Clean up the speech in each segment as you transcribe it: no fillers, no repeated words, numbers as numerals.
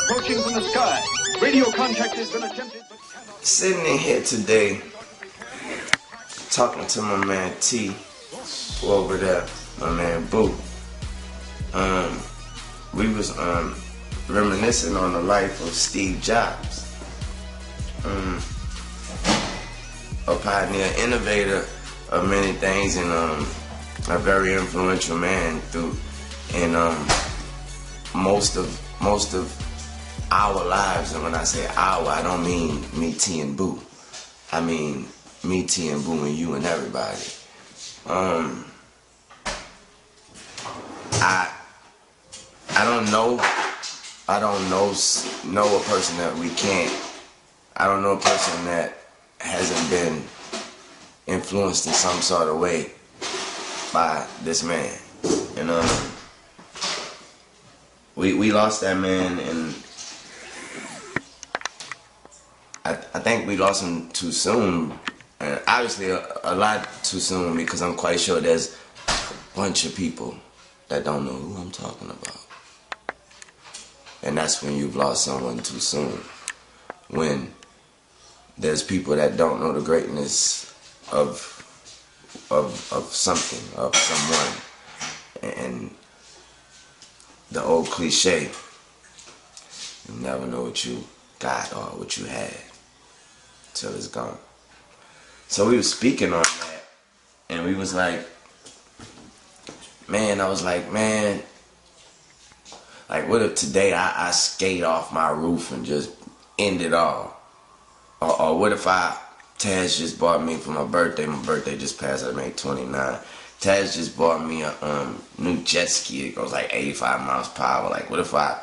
approaching from the sky. Radio contact has been attempted, but cannot... Sitting in here today, talking to my man T, over there, my man Boo. We was reminiscing on the life of Steve Jobs, a pioneer, innovator of many things, and a very influential man in most of our lives. And when I say our, I don't mean me, T, and Boo. I mean me, T, and Boo, and you, and everybody. I don't know a person that we can't. I don't know a person that hasn't been influenced in some sort of way by this man. And we lost that man, and I think we lost him too soon. And obviously a lot too soon, because I'm quite sure there's a bunch of people that don't know who I'm talking about. And that's when you've lost someone too soon. When there's people that don't know the greatness of something, of someone. And the old cliche, you never know what you got or what you had till it's gone. So we was speaking on that, and we was like, man, I was like, man, like, what if today I skate off my roof and just end it all? Or what if Taz just bought me for my birthday just passed, I made 29. Taz just bought me a new jet ski. It goes like 85 miles per hour. Like, what if I,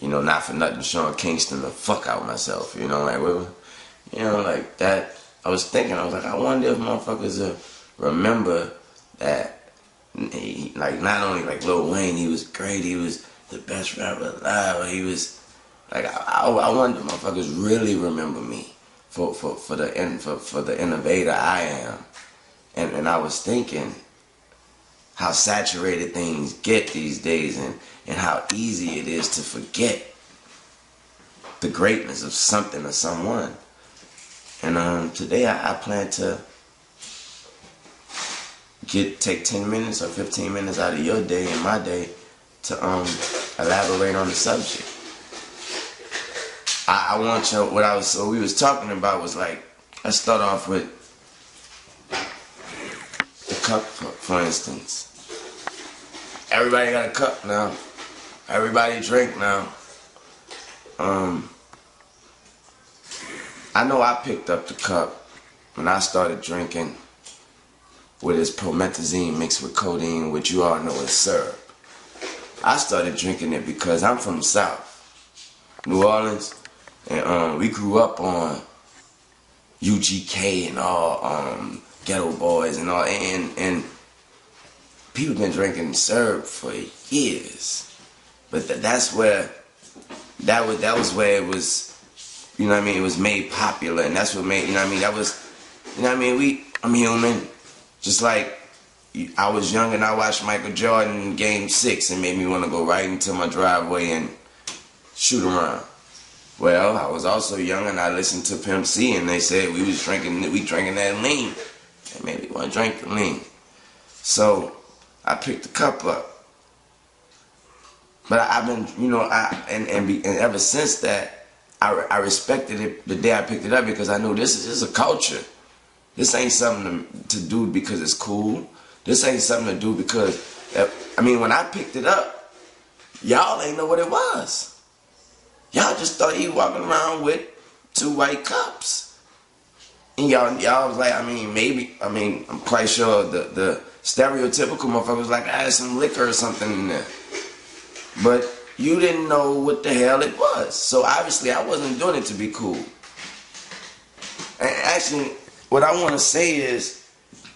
not for nothing, Sean Kingston, the fuck out myself, like that. I was thinking, I was like, I wonder if motherfuckers remember that, like, not only like Lil Wayne, he was great, he was the best rapper alive, but he was, like, I wonder if motherfuckers really remember me for the innovator I am. And I was thinking how saturated things get these days, and how easy it is to forget the greatness of something or someone. And today I plan to take 10 minutes or 15 minutes out of your day and my day to elaborate on the subject. I want you, what we was talking about was, like, let's start off with the cup, for instance. Everybody got a cup now. Everybody drink now. I know I picked up the cup when I started drinking with its promethazine mixed with codeine, which you all know is syrup. I started drinking it because I'm from the South, New Orleans, and we grew up on UGK and all, Ghetto Boys and all, and people been drinking syrup for years. But that was where it was, it was made popular, and that's what made, that was, I'm human. Just like I was young and I watched Michael Jordan Game 6 and made me want to go right into my driveway and shoot around. Well, I was also young and I listened to Pimp C, and they said we drinking that lean. And made me want to drink the lean. So I picked the cup up. But I've been, and ever since that, I respected it the day I picked it up, because I knew this is a culture. This ain't something to do because it's cool. This ain't something to do because, when I picked it up, y'all ain't know what it was. Y'all just thought he walking around with 2 white cups. And y'all was like, I'm quite sure the stereotypical motherfucker was like, I had some liquor or something in there. But you didn't know what the hell it was. So obviously I wasn't doing it to be cool. And actually, what I want to say is,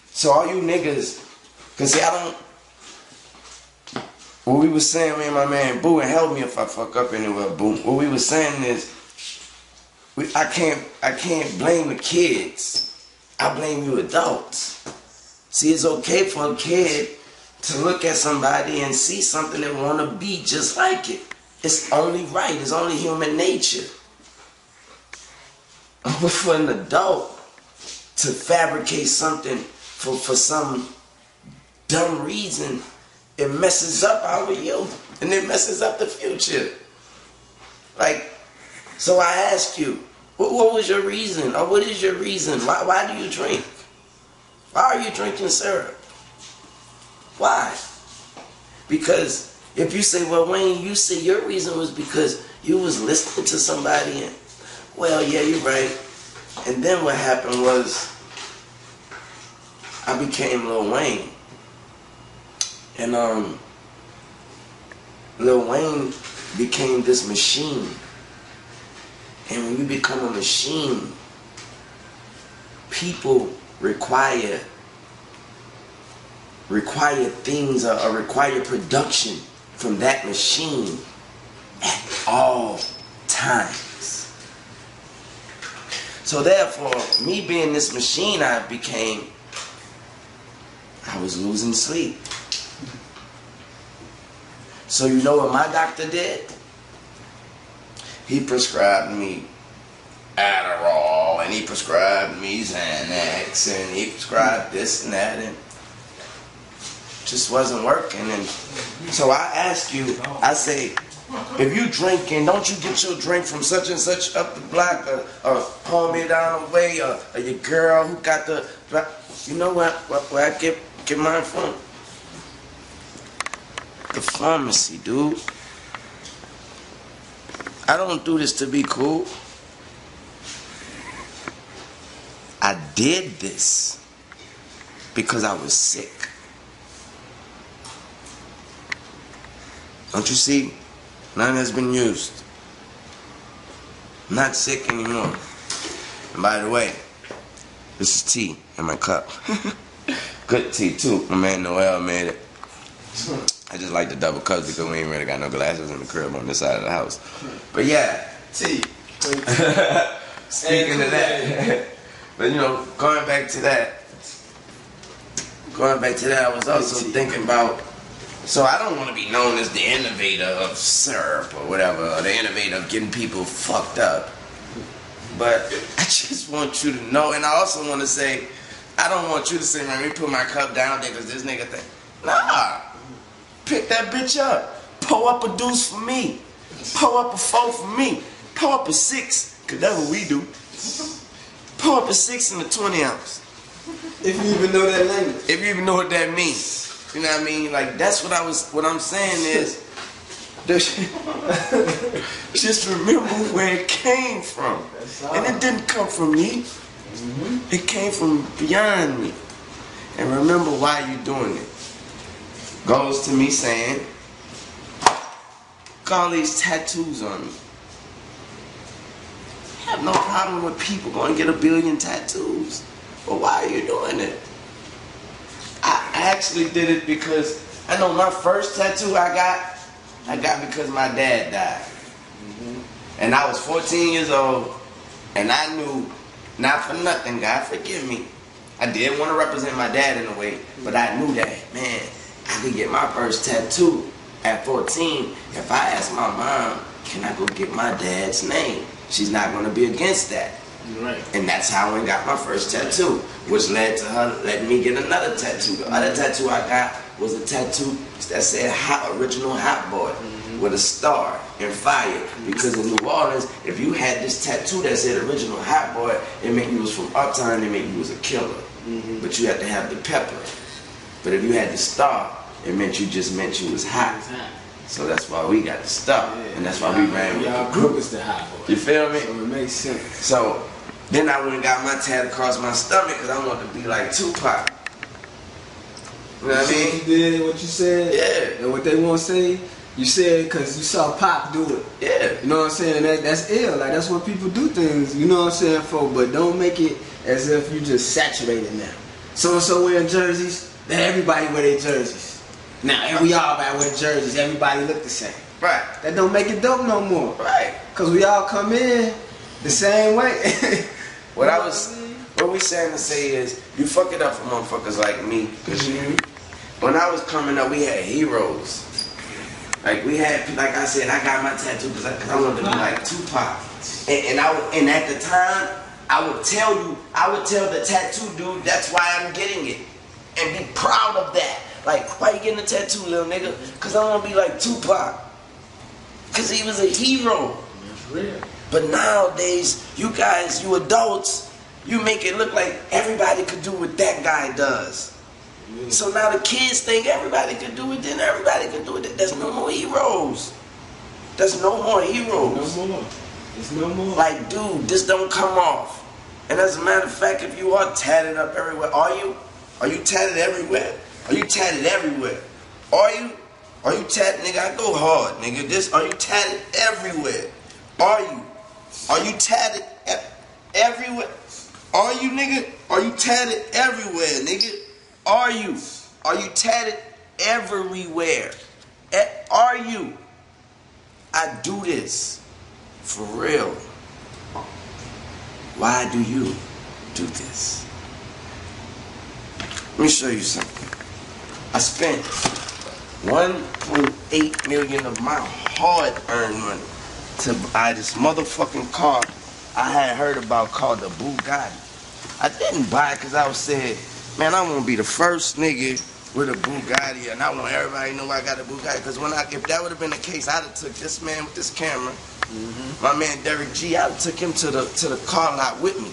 so all you niggas, because see, what we was saying, me and my man Boo, and help me if I fuck up anywhere, Boo. What we was saying is, I can't blame the kids. I blame you adults. See, it's okay for a kid to look at somebody and see something and want to be just like it. it's only right. It's only human nature. But for an adult to fabricate something for some dumb reason, it messes up our youth and it messes up the future. Like, so I ask you, what was your reason, or what is your reason? Why do you drink? Why are you drinking syrup? Why? Because if you say, well, Wayne, you say your reason was because you was listening to somebody and, well, yeah, you're right. And then what happened was I became Lil Wayne. And Lil Wayne became this machine. And when you become a machine, people require things or require production from that machine at all times. So therefore, me being this machine I was losing sleep. So you know what my doctor did? He prescribed me Adderall, and he prescribed me Xanax, and he prescribed this and that, and just wasn't working. And so I ask you, I say, if you drinking, don't you get your drink from such and such up the block, or homie down the way, or your girl who got the, you know what, where I get mine from? The pharmacy, dude. I don't do this to be cool. I did this because I was sick. Don't you see? None has been used. I'm not sick anymore. And by the way, this is tea in my cup. Good tea too. My man Noel made it. I just like the double cups because we ain't really got no glasses in the crib on this side of the house. But yeah, tea. Speaking of that, but you know, going back to that, I was also thinking about, so I don't want to be known as the innovator of syrup or whatever, or the innovator of getting people fucked up. But I just want you to know, and I also want to say, I don't want you to say, man, let me put my cup down there because this nigga think, nah. Pick that bitch up. Pull up a deuce for me. Pull up a 4 for me. Pull up a 6, because that's what we do. Pull up a 6 in the 20 ounce. If you even know that language. If you even know what that means. You know what I mean? Like, that's what I'm saying is, just remember where it came from. And it didn't come from me. It came from beyond me. And remember why you're doing it. Goes to me saying, look all these tattoos on me. I have no problem with people going to get 1 billion tattoos. But why are you doing it? I actually did it because I know my first tattoo I got because my dad died. And I was 14 years old, and I knew, not for nothing, God forgive me, I did want to represent my dad in a way, but I knew that, man, I could get my first tattoo at 14 if I asked my mom, can I go get my dad's name? She's not going to be against that. Right. And that's how I went and got my first tattoo, which led to her letting me get another tattoo. The other tattoo I got was a tattoo that said original Hot Boy with a star and fire. Because in New Orleans, if you had this tattoo that said original Hot Boy, it meant you was from uptown, it meant you was a killer. But you had to have the pepper. But if you had the star, it meant you was hot. So that's why we got the star. And that's why we ran with y'all the group. group is the Hot Boy. You feel me? So it makes sense. So then I went and got my tat across my stomach because I wanted to be like Tupac. You know what I mean? You did what you said. Yeah. And what they want to say, you said because you saw Pop do it. Yeah. You know what I'm saying? That's ill. Like, that's what people do things, you know what I'm saying, for. But don't make it as if you just saturated now. So-and-so wearing jerseys, then everybody wear their jerseys. Now, we all wear jerseys, everybody look the same. Right. That don't make it dope no more. Right. Because we all come in the same way. What we saying to say is, you fuck it up for motherfuckers like me. Because when I was coming up, we had heroes. Like we had, like I said, I got my tattoo because I wanted to be like Tupac. And at the time, I would tell the tattoo dude, that's why I'm getting it. And be proud of that. Like, why you getting a tattoo, little nigga? Because I want to be like Tupac. Because he was a hero. That's real. But nowadays, you guys, you adults, you make it look like everybody could do what that guy does. So now the kids think everybody can do it, then everybody can do it. There's no more heroes. There's no more heroes. No more. There's no more. Like, dude, this don't come off. And as a matter of fact, if you are tatted up everywhere, are you? Are you tatted everywhere? Are you tatted everywhere? Are you? Are you tatted, nigga? I go hard, nigga. Are you tatted everywhere? Are you? Are you tatted everywhere? Are you, nigga? Are you tatted everywhere, nigga? Are you? Are you tatted everywhere? Are you? I do this. For real. Why do you do this? Let me show you something. I spent 1.8 million of my hard-earned money to buy this motherfucking car I had heard about called the Bugatti. I didn't buy it because I was saying, man, I want to be the first nigga with a Bugatti, and I want everybody to know I got a Bugatti. Because if that would have been the case, I'd have took this man with this camera, my man Derek G, I'd have took him to the car lot with me.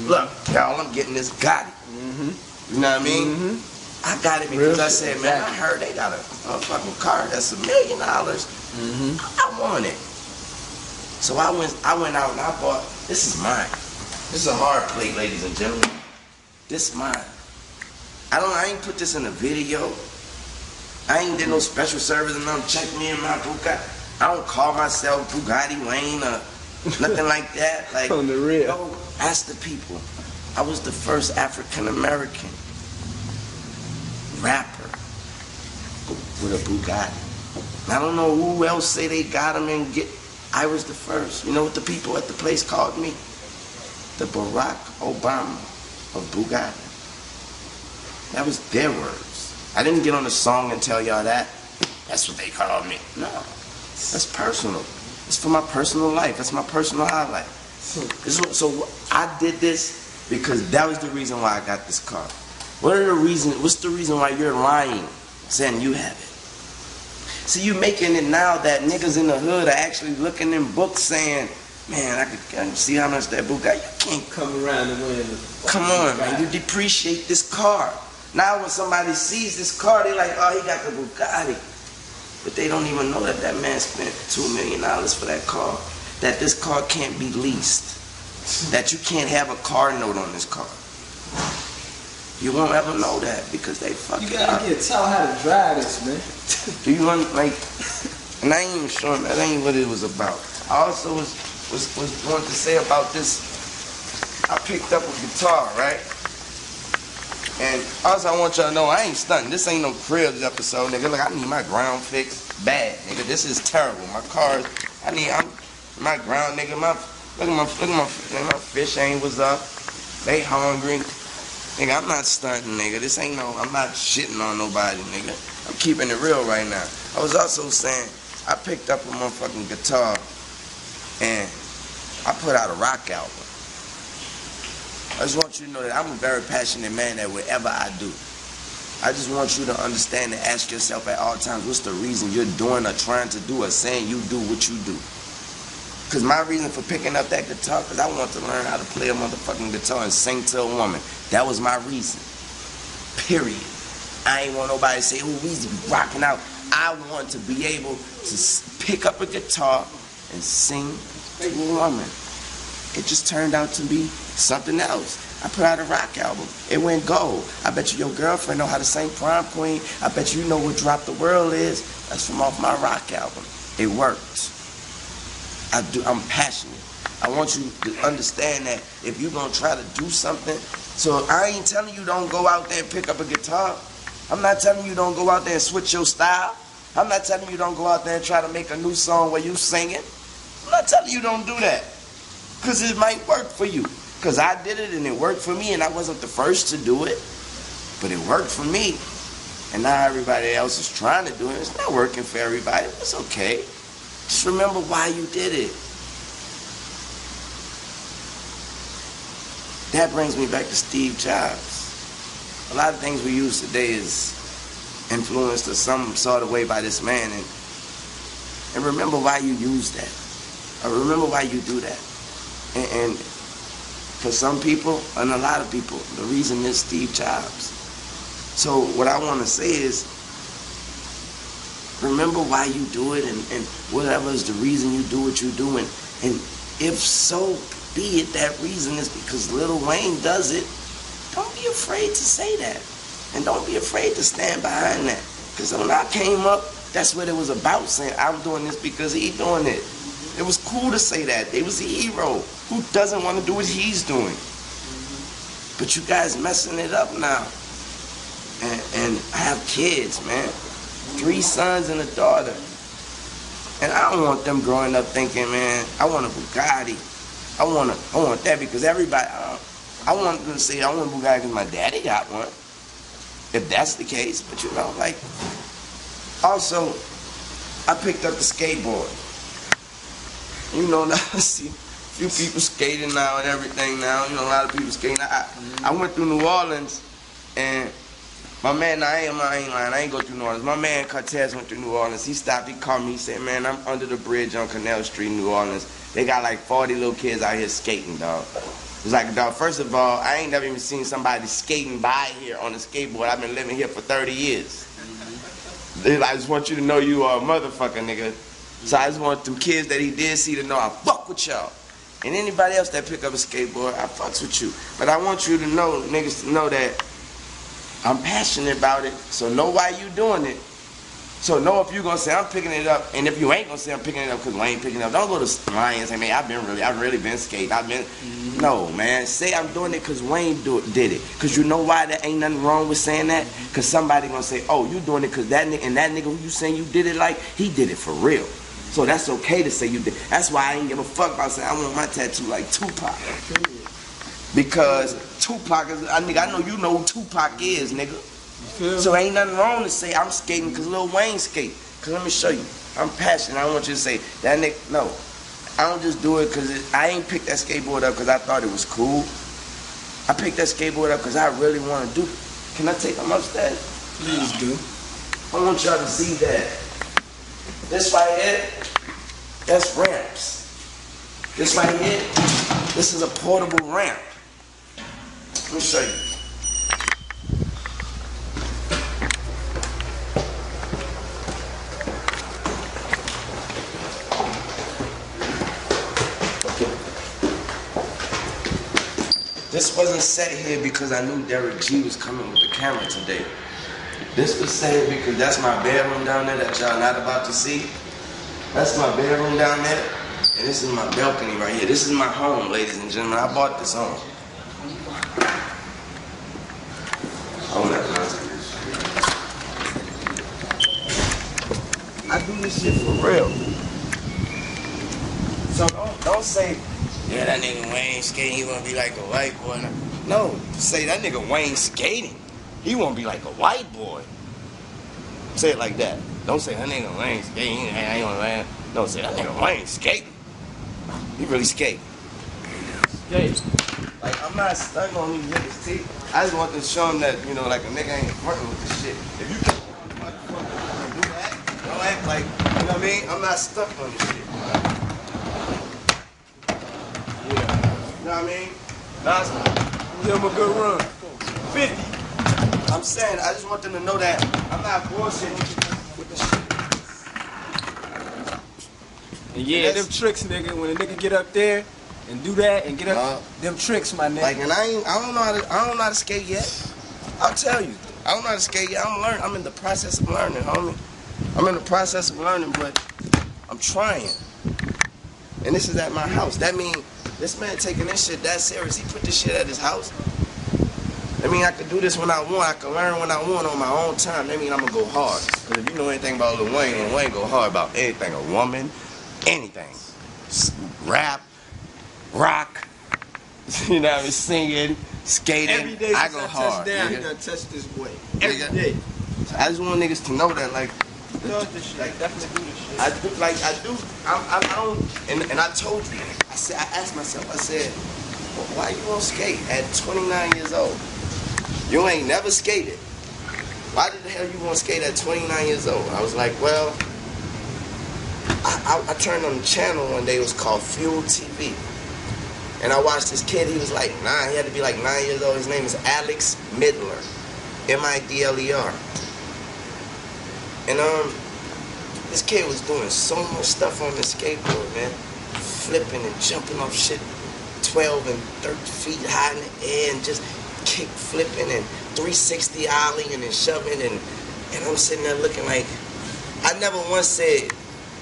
Look, y'all, I'm getting this Gotti. You know what I mean? I got it because I said, man, I heard they got a fucking car that's $1 million. I want it. So I went out and I bought, this is mine. This is a hard plate, ladies and gentlemen. This is mine. I ain't put this in a video. I ain't did no special service and nothing. Check me in my Bugatti. I don't call myself Bugatti Wayne or nothing like that. Like, on the real. Yo, ask the people. I was the first African American rapper with a Bugatti. I don't know who else say they got him and get. I was the first. You know what the people at the place called me? The Barack Obama of Bugatti. That was their words. I didn't get on the song and tell y'all that. That's what they called me. No, that's personal. It's for my personal life. That's my personal highlight. So I did this because that was the reason why I got this car. What's the reason why you're lying, saying you have it? See, you making it now that niggas in the hood are actually looking in books saying, man, I can see how much that Bugatti. You can't come around and win. Come on, man. You depreciate this car. Now when somebody sees this car, they like, oh, he got the Bugatti. But they don't even know that that man spent $2 million for that car. That this car can't be leased. That you can't have a car note on this car. You won't ever know that because they fucking. You gotta get taught how to drive this, man. Do you want, like, and I ain't even sure that ain't what it was about. I also was wanting to say about this. I picked up a guitar, right? And also I want y'all to know I ain't stunting. This ain't no Cribs episode, nigga. Look, I need my ground fixed bad, nigga. This is terrible. My cars, my ground, nigga. Look at my fish ain't was up. They hungry. Nigga, I'm not stunting, nigga. This ain't no, I'm not shitting on nobody, nigga. I'm keeping it real right now. I was also saying, I picked up a motherfucking guitar and I put out a rock album. I just want you to know that I'm a very passionate man at whatever I do. I just want you to understand and ask yourself at all times, what's the reason you're doing or trying to do or saying you do what you do? Because my reason for picking up that guitar, because I want to learn how to play a motherfucking guitar and sing to a woman. That was my reason. Period. I ain't want nobody to say, oh, Weezy be rocking out. I want to be able to pick up a guitar and sing to a woman. It just turned out to be something else. I put out a rock album. It went gold. I bet you your girlfriend know how to sing Prom Queen. I bet you know what Drop the World is. That's from off my rock album. It worked. I'm passionate. I want you to understand that if you're going to try to do something, so I ain't telling you don't go out there and pick up a guitar. I'm not telling you don't go out there and switch your style. I'm not telling you don't go out there and try to make a new song where you singing. I'm not telling you don't do that. Because it might work for you. Because I did it and it worked for me and I wasn't the first to do it. But it worked for me. and now everybody else is trying to do it. It's not working for everybody. It's okay. Just remember why you did it. That brings me back to Steve Jobs. A lot of things we use today is influenced in some sort of way by this man, and remember why you use that. Or remember why you do that. And for some people, and a lot of people, the reason is Steve Jobs. So what I want to say is, remember why you do it, and whatever is the reason you do what you do, and if so be it that reason is because Lil Wayne does it, don't be afraid to say that. And don't be afraid to stand behind that. Because when I came up, that's what it was about, saying I'm doing this because he's doing it. It was cool to say that. They was a hero. Who doesn't want to do what he's doing? But you guys messing it up now. And I have kids, man. 3 sons and a daughter. And I don't want them growing up thinking, man, I want a Bugatti. I want that because everybody, I want them to say, I want a Bugatti because my daddy got one. If that's the case. But you know, like, also, I picked up the skateboard. You know, now I see a few people skating now and everything now. You know, a lot of people skating. I went through New Orleans, and my man, I ain't lying, I ain't go through New Orleans. My man Cortez went through New Orleans. He stopped, he called me, he said, man, I'm under the bridge on Canal Street in New Orleans. They got like 40 little kids out here skating, dog. It's like, dog, first of all, I ain't never even seen somebody skating by here on a skateboard. I've been living here for 30 years. I just want you to know you are a motherfucker, nigga. So I just want them kids that he did see to know I fuck with y'all. And anybody else that pick up a skateboard, I fucks with you. But I want you to know, niggas, to know that I'm passionate about it. So know why you doing it. So know if you gonna say I'm picking it up, and if you ain't gonna say I'm picking it up because Wayne picking it up, don't go to Ryan and say, man, I've really been skating. No, man. Say I'm doing it because Wayne did it. Because you know why there ain't nothing wrong with saying that? Because somebody gonna say, oh, you doing it because that nigga, and that nigga who you saying you did it like, he did it for real. So that's okay to say you did. That's why I ain't give a fuck about saying I want my tattoo like Tupac. Because Tupac is, I know you know who Tupac is, nigga. So ain't nothing wrong to say I'm skating because Lil Wayne skate. Because let me show you. I'm passionate. I don't want you to say, that nigga, no. I don't just do it because I ain't picked that skateboard up because I thought it was cool. I picked that skateboard up because I really want to do it. Can I take them upstairs? Please do. I want y'all to see that. This right here, that's ramps. This right here, this is a portable ramp. Let me show you. This wasn't set here because I knew Derek G was coming with the camera today. This was set here because that's my bedroom down there that y'all not about to see. That's my bedroom down there, and this is my balcony right here. This is my home, ladies and gentlemen. I bought this home. Oh, that's nice. I do this shit for real. So don't say, yeah, that nigga Wayne skating, he wanna be like a white boy. No, say that nigga Wayne skating, he wanna be like a white boy. Say it like that. Don't say that nigga Wayne skating, I ain't gonna land. No, say that nigga Wayne skating. He really skate. Skate. Like, I'm not stuck on these niggas' teeth. I just want to show them that, you know, like a nigga ain't flirting with this shit. If you can do that, don't act like, you know what I mean? I'm not stuck on this shit. You know what I mean? Nas, give him a good run. 50. I'm saying, I just want them to know that I'm not bullshitting with the shit. And yeah, them tricks, nigga, when a nigga get up there and do that and get up, them tricks, my nigga. Like, and I don't know how to skate yet. I'll tell you. I don't know how to skate yet. I'm in the process of learning, homie. I'm in the process of learning, but I'm trying. And this is at my house. That means this man taking this shit that serious. He put this shit at his house. That mean I can do this when I want. I can learn when I want on my own time. That mean I'm gonna go hard. Because if you know anything about Lil Wayne go hard about anything. A woman, anything. Rap, rock, you know what I mean, singing, skating. Every day I go hard. Touchdown, he done touch this boy. Every day. So I just want niggas to know that, like, Like, definitely do this shit. I don't, and I told you, I asked myself, I said, well, why you won't skate at 29 years old? You ain't never skated. Why the hell you want to skate at 29 years old? I was like, well, I turned on the channel one day, it was called Fuel TV. And I watched this kid, he was like 9, he had to be like 9 years old. His name is Alex Midler, Midler. And this kid was doing so much stuff on the skateboard, man. Flipping and jumping off shit 12 and 30 feet high in the air and just kick flipping and 360 ollieing and shoving and I'm sitting there looking like, I never once said,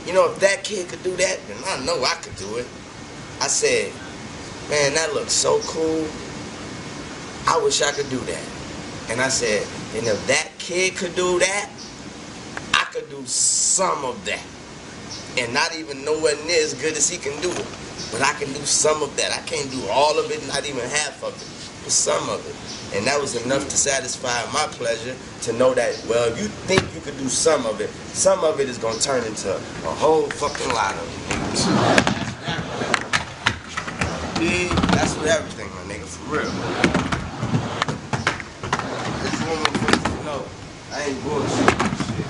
you know, if that kid could do that, then I know I could do it. I said, man, that looks so cool. I wish I could do that. And I said, and if that kid could do that, I could do some of that. And not even nowhere near as good as he can do it. But I can do some of that. I can't do all of it, not even half of it, but some of it. And that was enough to satisfy my pleasure to know that, well, if you think you could do some of it is going to turn into a whole fucking lot of it. Yeah, that's with everything, my nigga, for real. This is one of the ways to know I ain't bullshit shit.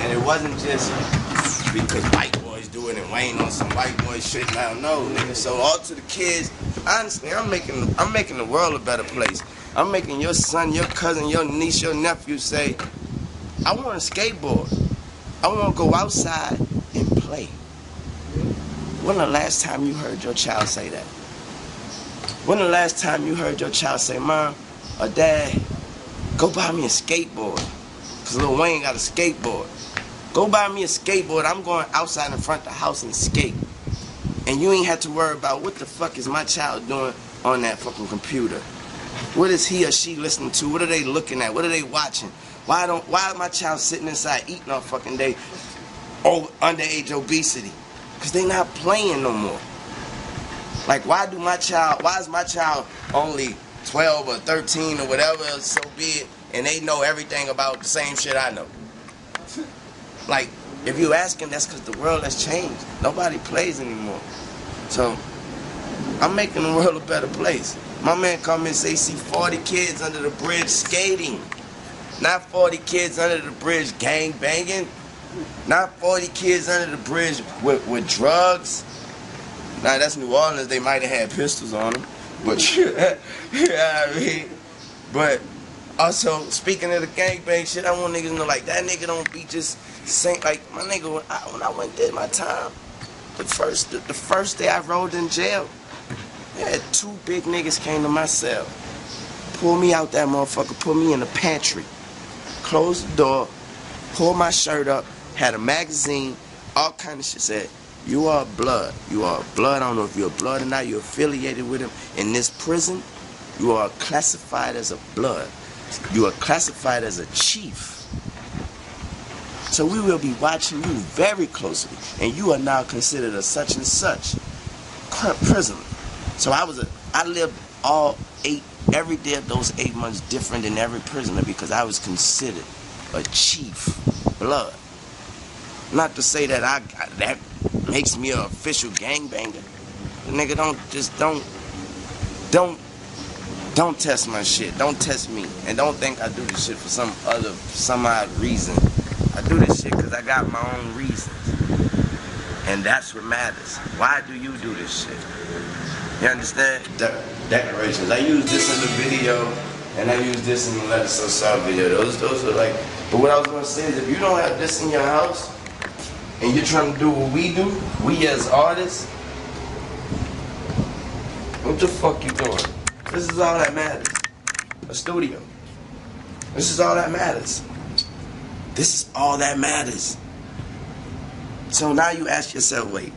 And it wasn't just because white boys do it and Wayne on some white boy shit now. No, nigga. So all to the kids, honestly, I'm making the world a better place. I'm making your son, your cousin, your niece, your nephew say, I want to skateboard. I want to go outside and play. When the last time you heard your child say that? When the last time you heard your child say, Mom or Dad, go buy me a skateboard? Because Lil Wayne got a skateboard. Go buy me a skateboard. I'm going outside in front of the house and skate. And you ain't have to worry about what the fuck is my child doing on that fucking computer. What is he or she listening to? What are they looking at? What are they watching? Why is my child sitting inside eating all fucking day? Underage obesity. Because they not playing no more. Like, why is my child only 12 or 13 or whatever, so be it, and they know everything about the same shit I know? Like, if you asking, that's because the world has changed. Nobody plays anymore. So, I'm making the world a better place. My man come and say he see 40 kids under the bridge skating. Not 40 kids under the bridge gang banging. Not 40 kids under the bridge with drugs. Now that's New Orleans, they might have had pistols on them. But you know what I mean? But also, speaking of the gangbang shit, I want niggas to know, like, that nigga don't be just saying, like, my nigga, when I went and did my time, the first day I rolled in jail, yeah, 2 big niggas came to my cell, pulled me out that motherfucker, put me in the pantry, closed the door, pulled my shirt up, had a magazine, all kind of shit, said, you are blood. You are blood. I don't know if you're blood or not. You're affiliated with him. In this prison, you are classified as a blood. You are classified as a chief. So we will be watching you very closely. And you are now considered a such and such prisoner. So I lived every day of those 8 months different than every prisoner because I was considered a chief blood. Not to say that that makes me an official gangbanger. The nigga don't test my shit. Don't test me. And don't think I do this shit for some odd reason. I do this shit because I got my own reasons. And that's what matters. Why do you do this shit? You understand? Decorations. I use this in the video and I use this in the Let It So Sound video. Those are like, but what I was gonna say is if you don't have this in your house, and you're trying to do what we do, we as artists, what the fuck you doing? This is all that matters. A studio. This is all that matters. This is all that matters. So now you ask yourself, wait,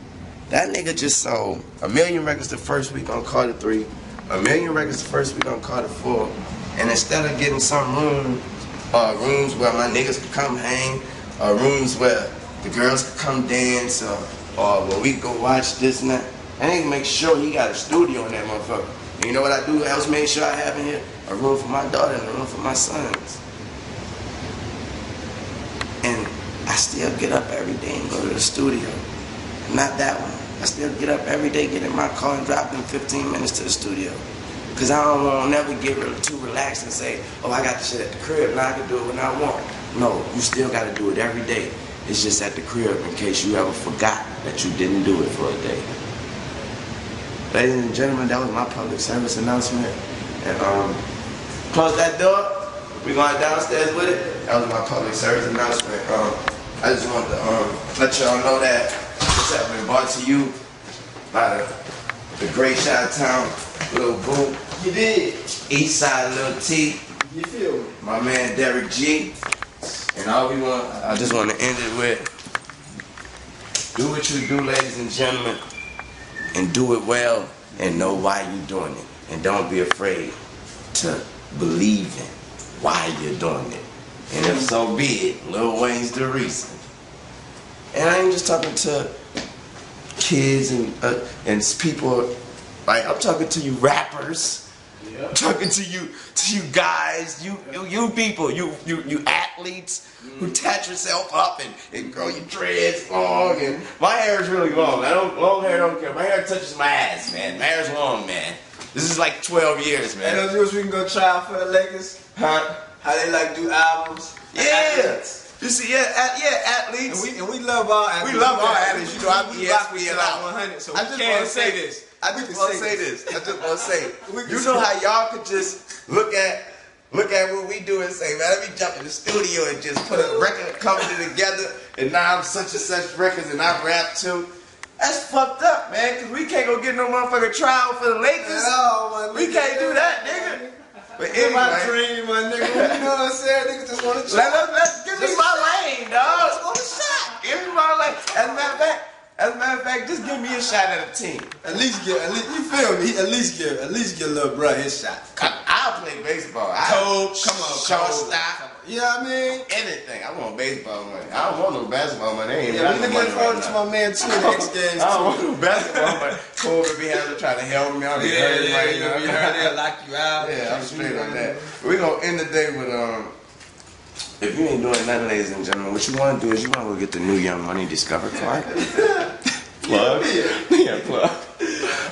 that nigga just sold 1 million records the first week on Carter 3, 1 million records the first week on Carter 4, and instead of getting some rooms where my niggas could come hang, or rooms where the girls could come dance, or where we could go watch this and that. I need to make sure he got a studio in that motherfucker. And you know what I do else make sure I have in here? A room for my daughter and a room for my sons. still get up every day and go to the studio. Not that one. I still get up every day, get in my car, and drive in 15 minutes to the studio. Because I don't want to never get too relaxed and say, oh, I got the shit at the crib, now I can do it when I want. No, you still got to do it every day. It's just at the crib in case you ever forgot that you didn't do it for a day. Ladies and gentlemen, that was my public service announcement. And close that door. We going downstairs with it. That was my public service announcement. I just wanted to let y'all know that this has been brought to you by the great Chi-Town Lil Boo. You did. East Side Lil T. You feel me? My man Derek G. And I just want to end it with, do what you do, ladies and gentlemen, and do it well, and know why you're doing it. And don't be afraid to believe in why you're doing it. And if so be it, Lil Wayne's the reason. And I ain't just talking to kids and people, like I'm talking to you rappers. I'm talking to you guys, you people, you athletes who tat yourself up and grow your dreads long. And my hair is really long. Long hair don't care. My hair touches my ass, man. My hair's long, man. This is like 12 years, man. And those we can go try out for the Lakers. Huh? How they like do albums. Yeah. Athletes. You see, athletes. And we love our athletes. We love our athletes. You know, I'm we ESPN out. 100. So I we just can't want to say say this. I just want to say this. I just want to say, We can you know say- how y'all could just look at what we do and say, man, let me jump in the studio and just put a record company together, and now I'm such and such records and I rap too. That's fucked up, man, because we can't go get no motherfucking trial for the Lakers. Oh, my We nigga. can't do that, nigga. But It's my anyway, dream, my nigga. You know what I'm saying? Niggas just want to try. let's give me my lane, dog. Let's go to shot. Give me my lane. As a matter of fact, just give me a shot at a team. At least you feel me? At least give little bro his shot. I'll play baseball. Coach, come on, Shortstop. You know what I mean? Anything. I want baseball money. I don't want no basketball money. They ain't Yeah, we got no looking money forward right to now. my man too in the X Games I don't want too. no basketball money. Kobe be having to try to help me out. You heard they'll lock you out. Yeah, I'm straight on that. We're going to end the day with, if you ain't doing nothing, ladies and gentlemen, what you want to do is you want to go get the new Young Money Discover card. Plug. Yeah, plug.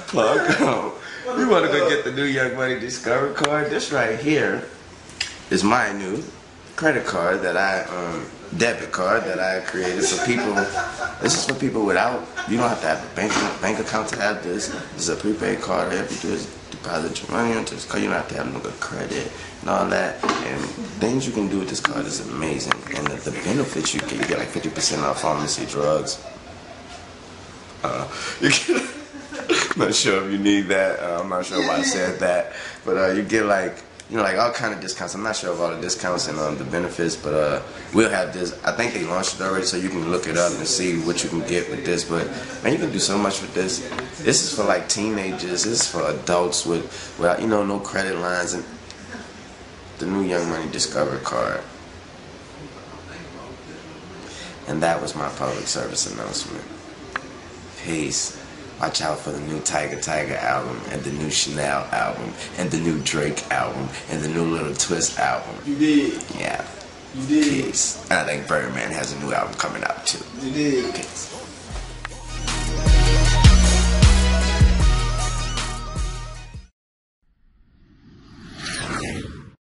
Plug. You want to go get the new Young Money Discover card? This right here is my new credit card that debit card that I created for people. This is for people without, you don't have to have a bank account to have this. This is a prepaid card. All you have to do is deposit your money into this card. You don't have to have no good credit and all that. And things you can do with this card is amazing. And the benefits you get like 50% off pharmacy drugs. You get, I'm not sure if you need that. I'm not sure why I said that. But you get like, like all kind of discounts. I'm not sure of all the discounts and the benefits, but we'll have this. I think they launched it already, so you can look it up and see what you can get with this. But man, you can do so much with this. This is for like teenagers. This is for adults without, no credit lines. And the new Young Money Discover card. And that was my public service announcement. Peace. Watch out for the new Tiger album, and the new Chanel album, and the new Drake album, and the new Little Twist album. You did. Yeah. You did. Peace. And I think Birdman has a new album coming out too. You did. Peace.